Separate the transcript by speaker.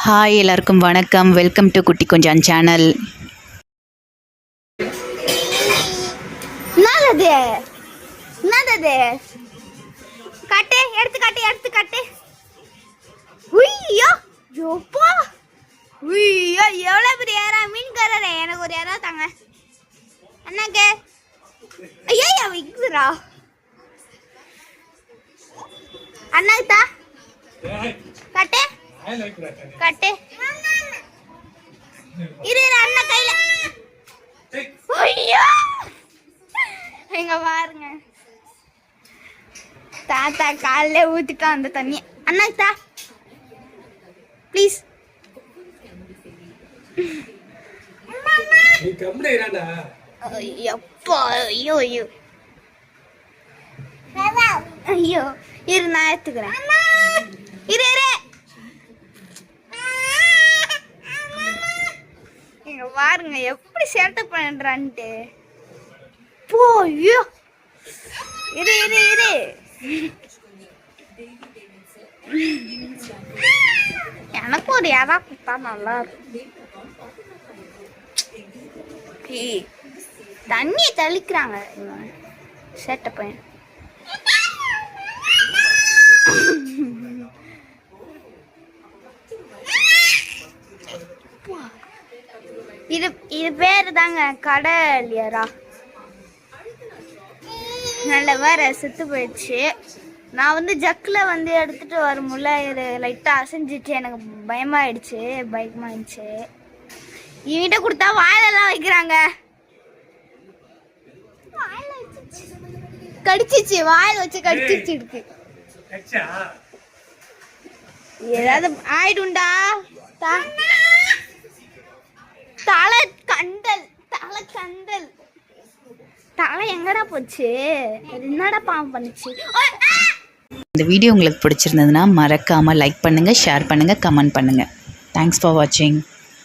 Speaker 1: Hi எல்லாருக்கும் வணக்கம். Welcome to குட்டி கொஞ்சம் சேனல்.
Speaker 2: என்னது காட்டு, எடுத்து காட்டு. உய்யோ யோப்பா, உய்யோ எவ்வளோ பெரிய ஏரா மீன் கரரே. எனக்கு ஒரு ஏரா தாங்க அண்ணாக்கு. ஐயா விக்குதுரா அண்ணாக்கு தா. காட்டு காட்டு. இரு அண்ணா கையில. ஐயோ எங்க பாருங்க, தாத்தா காலைல ஊத்திட்டா அந்த தண்ணி. அண்ணாக்கு தா ப்ளீஸ். ஐயப்பா, ஐயோ ஐயோ ஐயோ. இரு நான் எடுத்துக்கிறேன். இரு இங்க பாருங்க எப்படி சேட்டை பண்றான்ட்டு. போ ஐயோ. இரு எனக்கு ஒரு யாரா கொடுத்தா நல்லா இருக்கும். தண்ணி தெளிக்கிறாங்க சேட்டை பையன். இது பேரு தாங்க கடலியரா. நல்ல வேற செத்து போயிடுச்சு. நான் ஜக்கில் எடுத்துட்டு வரும்போல இது லைட்டாக அசைஞ்சிச்சு. எனக்கு பயமாயிடுச்சு. இவங்கிட்ட கொடுத்தா வாயிலெல்லாம் வைக்கிறாங்க. கடிச்சிச்சு, வாயில் வச்சு கடிச்சிச்சு இருக்கு. ஏதாவது ஆயிடும்டா. தலை கண்டல் தலை எங்கடா போச்சு? என்னடா பாவம் பண்ணுச்சு?
Speaker 1: இந்த வீடியோ உங்களுக்கு பிடிச்சிருந்ததுன்னா மறக்காமல் லைக் பண்ணுங்கள், ஷேர் பண்ணுங்கள், கமெண்ட் பண்ணுங்கள். தேங்க்ஸ் ஃபார் வாட்சிங்.